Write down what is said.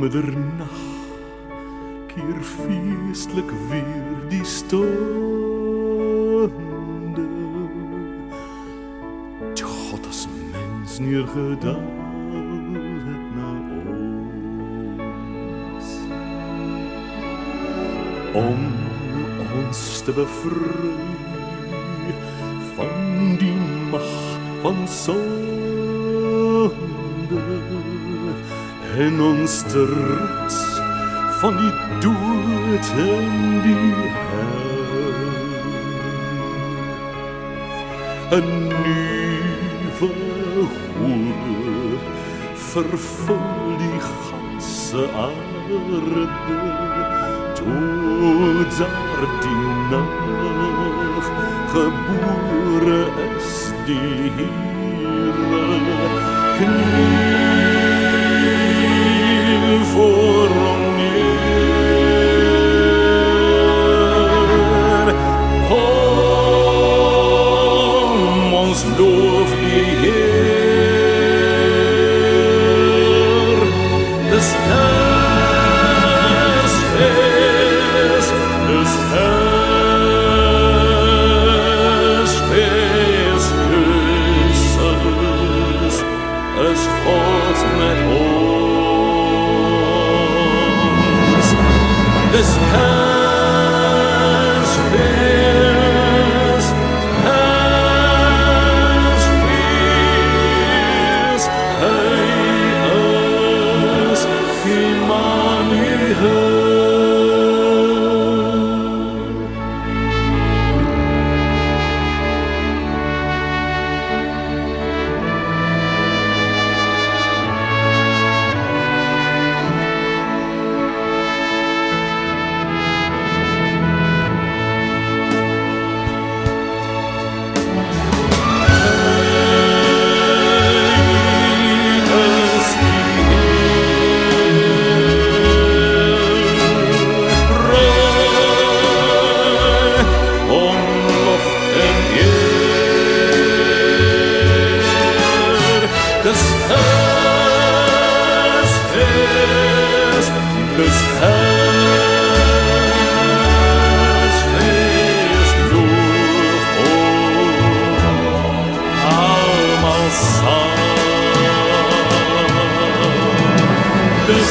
Middernag keer feestlik weer die stonde. God as mens neergedaal het na ons, om ons te bevry van die mag van sonde en ons te red van die dood en die hel. 'N nuwe hoop vervul die ganse aarde, tot daar die nag gebore is die Here. Kniel voor hom neer, kom ons loof die Heer. Dis Kersfeest, dis Kersfeest, Jesus is God met ons. Dis Kersfeest, Kersfeest, hy is Immanuel. Dis Kersfeest, dis Kersfeest, loof ons almal saam. Dis